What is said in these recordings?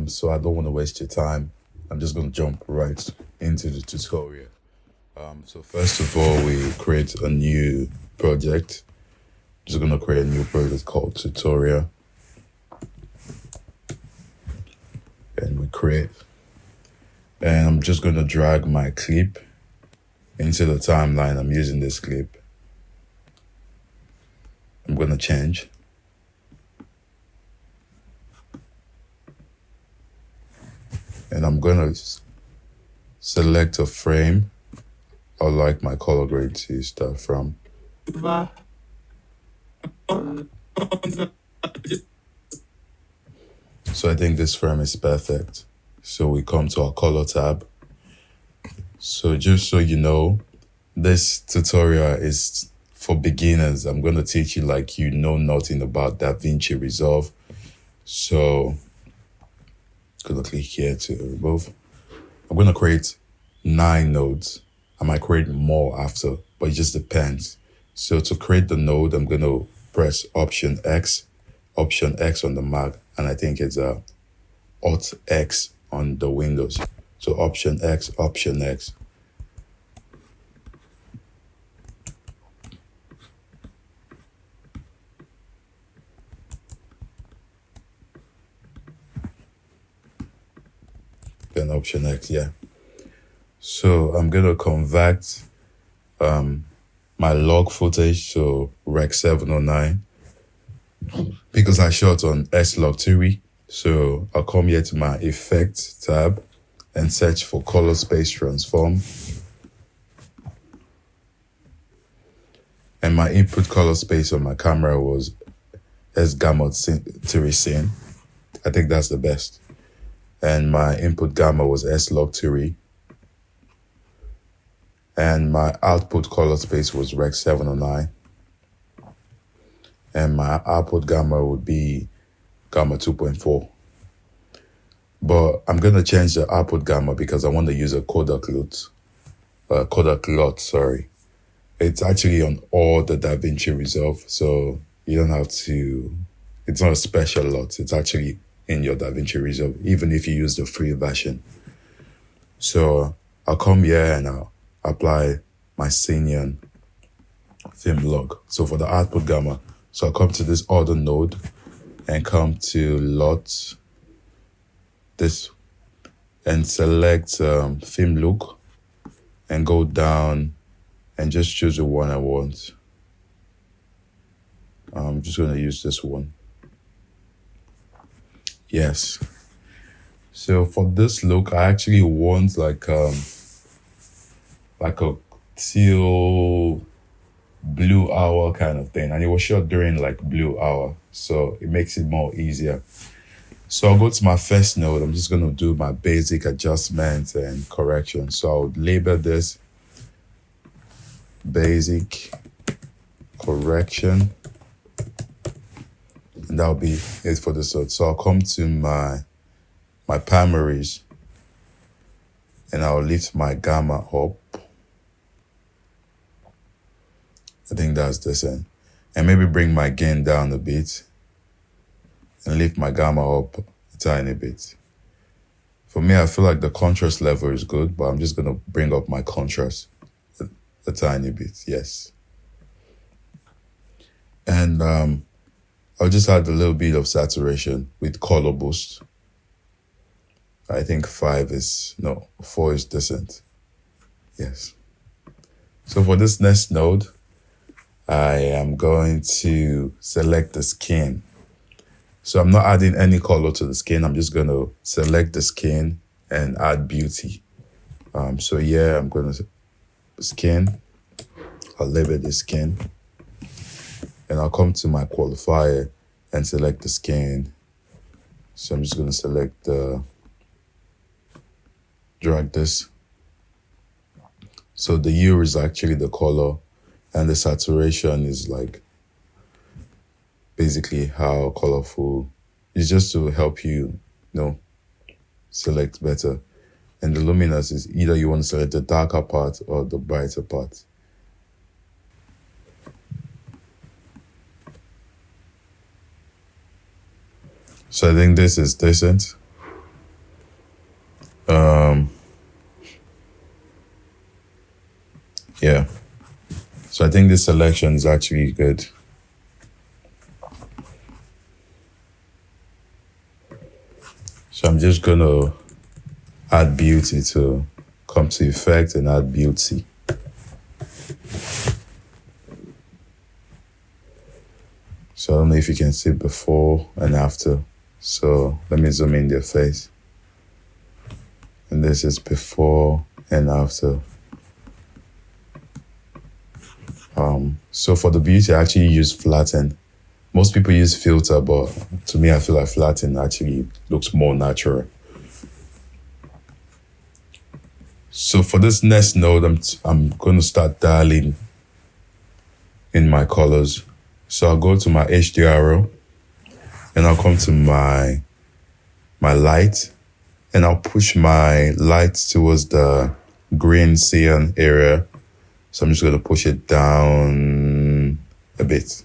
So I don't want to waste your time. I'm just going to jump right into the tutorial. So first of all, we create a new project. Just going to create a new project called tutorial. And we create. And I'm just going to drag my clip into the timeline. I'm using this clip. I'm going to change. And I'm going to select a frame I like my color grade to start from. So I think this frame is perfect. So we come to our color tab. So just so you know, this tutorial is for beginners. I'm going to teach you like you know nothing about Davinci Resolve. So I'm going to click here to remove. I'm going to create 9 nodes. I might create more after, but it just depends. So to create the node, I'm going to press Option X on the Mac, and I think it's Alt X on the Windows. So Option X. Then Option X, yeah. So I'm going to convert my log footage to Rec 709 because I shot on S-Log3. So I'll come here to my Effect tab and search for Color Space Transform. And my input color space on my camera was S-Gamma-3 I think that's the best. And my input gamma was S-Log3. And my output color space was Rec 709. And my output gamma would be gamma 2.4. But I'm going to change the output gamma because I want to use a Kodak lot, sorry. It's actually on all the Davinci Resolve, so you don't have to, it's not a special lot. It's actually in your Davinci Resolve, even if you use the free version. So I'll come here and I'll apply my Scenion film log. So for the output gamma, so I'll come to this other node and come to lot, this, and select film look and go down and just choose the one I want. I'm just going to use this one. Yes. So for this look, I actually want like a teal blue hour kind of thing. And it was shot during like blue hour. So it makes it more easier. So I'll go to my first node. I'm just going to do my basic adjustments and correction. So I'll label this basic correction. And that'll be it for this node. So I'll come to my primaries and I'll lift my gamma up. I think that's this end. And maybe bring my gain down a bit and lift my gamma up a tiny bit. For me, I feel like the contrast level is good, but I'm just going to bring up my contrast a tiny bit, yes. And I'll just add a little bit of saturation with color boost. I think 4 is decent. Yes. So for this next node, I am going to select the skin. So I'm not adding any color to the skin. I'm just going to select the skin and add beauty. So yeah, I'm going to skin. I'll label the skin. And I'll come to my qualifier and select the skin. So I'm just going to select drag this. So the hue is actually the color and the saturation is like basically how colorful. It's just to help you, select better. And the luminous is either you want to select the darker part or the brighter part. So I think this is decent. Yeah. So I think this selection is actually good. So I'm just gonna add beauty to come to effect and add beauty. So I don't know if you can see before and after. So let me zoom in their face. And this is before and after. So for the beauty, I actually use flatten. Most people use filter, but to me, I feel like flatten actually looks more natural. So for this next node, I'm going to start dialing in my colors. So I'll go to my HDRO and I'll come to my light and I'll push my light towards the green cyan area. So I'm just going to push it down a bit,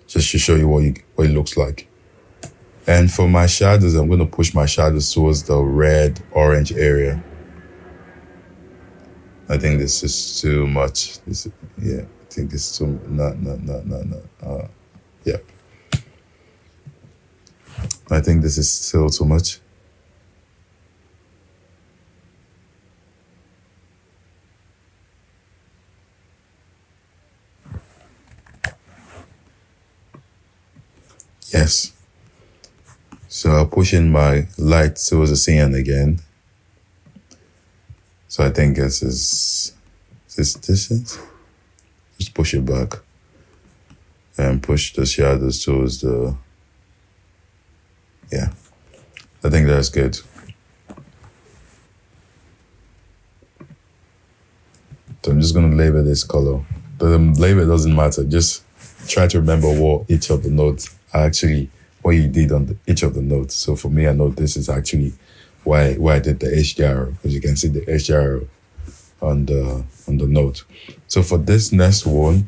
just to show you what it looks like. And for my shadows, I'm going to push my shadows towards the red, orange area. I think this is too much. I think this is too, no. Yep. I think this is still too much. Yes. So I'll push in my light towards the cyan again. So I think this is decent. Just push it back and push the shadows towards the, yeah. I think that's good. So I'm just going to label this color. The label doesn't matter. Just try to remember what each of the notes are actually, what you did on each of the notes. So for me, I know this is actually why I did the HDR, because you can see the HDR on the note. So for this next one,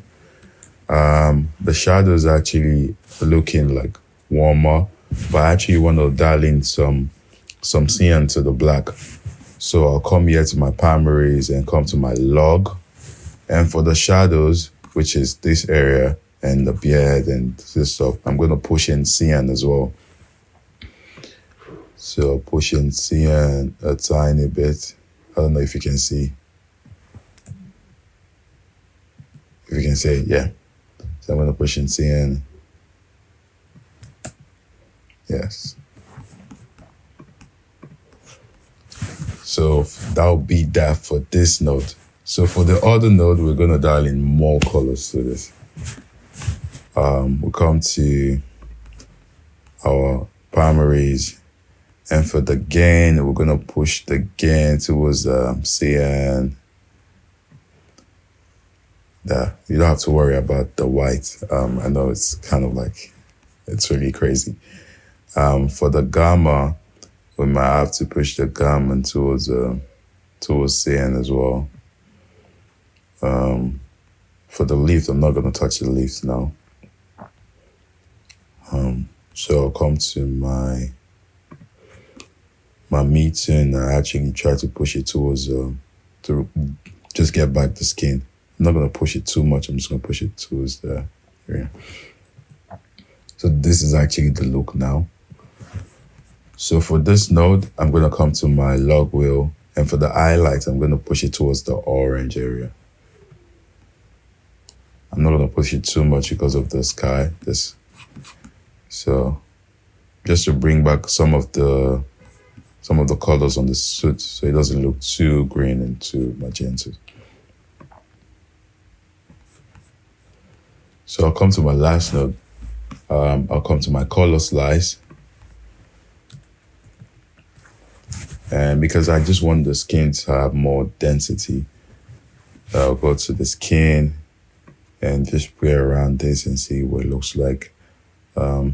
the shadow is actually looking like warmer, but I actually want to dial in some cyan to the black. So I'll come here to my primaries and come to my log. And for the shadows, which is this area and the beard and this stuff, I'm going to push in cyan as well. So push in cyan a tiny bit. I don't know if you can see. If you can see, yeah. So I'm going to push in cyan. Yes. So that'll be that for this node. So for the other node, we're going to dial in more colors to this. We'll come to our primaries. And for the gain, we're going to push the gain towards cyan. You don't have to worry about the white. I know it's kind of like, it's really crazy. For the gamma, we might have to push the gamma towards cyan as well. For the leaf, I'm not going to touch the leaves now. So I'll come to my meeting. I actually try to push it towards to just get back the skin. I'm not going to push it too much. I'm just going to push it towards the area. So this is actually the look now. So for this node, I'm going to come to my log wheel. And for the highlight, I'm going to push it towards the orange area. I'm not going to push it too much because of the sky. So just to bring back some of the colors on the suit so it doesn't look too green and too magenta. So I'll come to my last node. I'll come to my color slice. And because I just want the skin to have more density, I'll go to the skin and just play around this and see what it looks like. I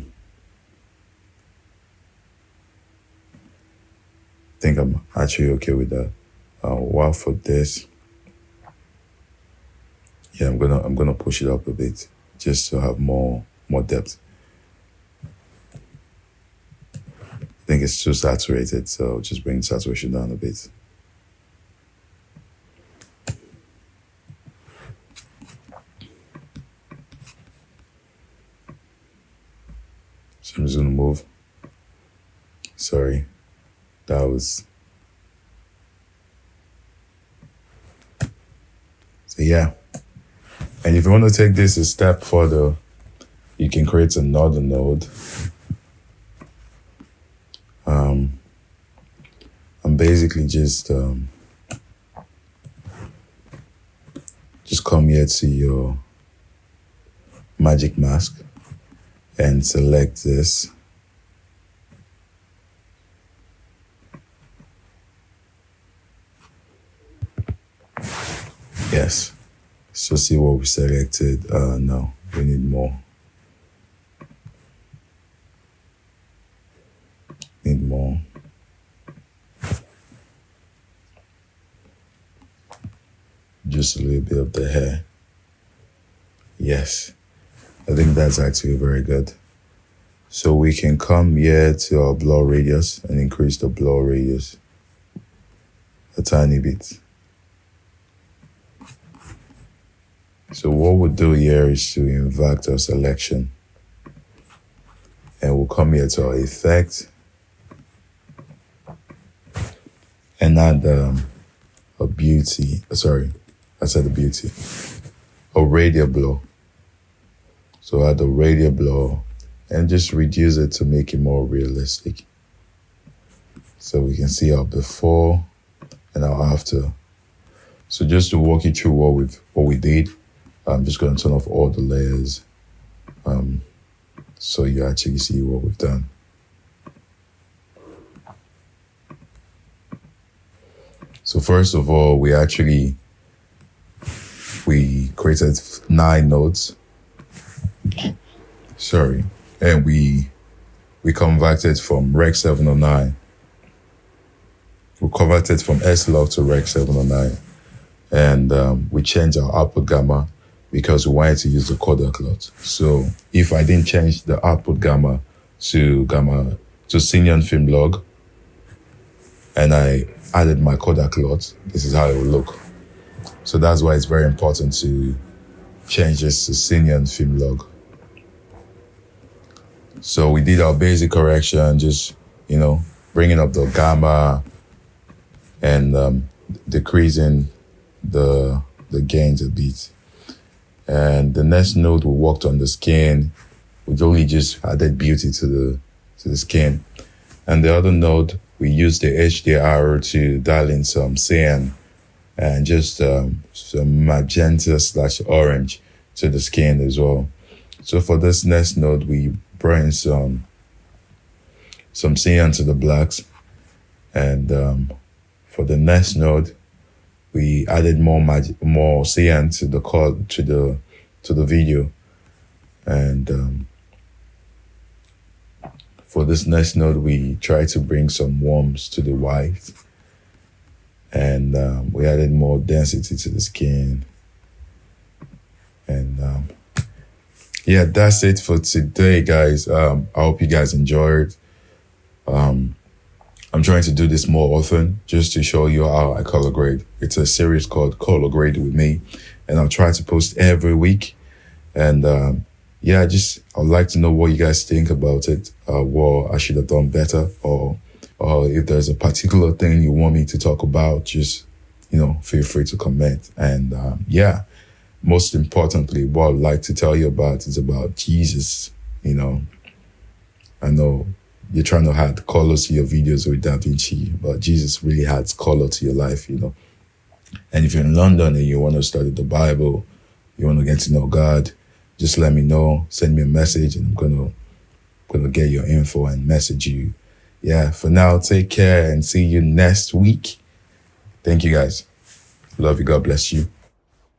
think I'm actually okay with that. While for this, yeah, I'm gonna push it up a bit just to have more depth. think it's too saturated, so just bring the saturation down a bit. So I'm just gonna move. Sorry, that was. So yeah, and if you want to take this a step further, you can create another node. I'm basically just come here to your magic mask and select this. Yes. So see what we selected. No, we need more. Need more. Just a little bit of the hair. Yes. I think that's actually very good. So we can come here to our blur radius and increase the blur radius a tiny bit. So what we'll do here is to invert our selection. And we'll come here to our effect and add a beauty. Sorry, I said the beauty. A radial blur. So add a radial blur and just reduce it to make it more realistic. So we can see our before and our after. So just to walk you through what we did, I'm just going to turn off all the layers so you actually see what we've done. So first of all, we created 9 nodes. Sorry. And we converted from Rec 709. We converted from S-Log to Rec 709. And we changed our output gamma because we wanted to use the Coda cloth. So if I didn't change the output gamma to Sinian film log and I added my Coda cloth, this is how it will look. So that's why it's very important to change this to Sinian film log. So we did our basic correction, just, bringing up the gamma and decreasing the gains a bit. And the next node we worked on the skin. We only just added beauty to the skin. And the other node, we used the HDR to dial in some cyan and just some magenta/orange to the skin as well. So for this next node, we brought in some cyan to the blacks. And for the next node, we added more cyan to the video, and for this next node we tried to bring some warmth to the white, and we added more density to the skin, and yeah, that's it for today, guys. I hope you guys enjoyed. I'm trying to do this more often just to show you how I color grade. It's a series called Colorgrade with me, and I'll try to post every week. And yeah, I'd like to know what you guys think about it, what I should have done better, or if there's a particular thing you want me to talk about, just, feel free to comment. And yeah, most importantly, what I'd like to tell you about is about Jesus. I know you're trying to add color to your videos with Davinci, but Jesus really adds color to your life, And if you're in London and you want to study the Bible, you want to get to know God, just let me know. Send me a message, and I'm gonna get your info and message you. Yeah, for now, take care and see you next week. Thank you, guys. Love you. God bless you.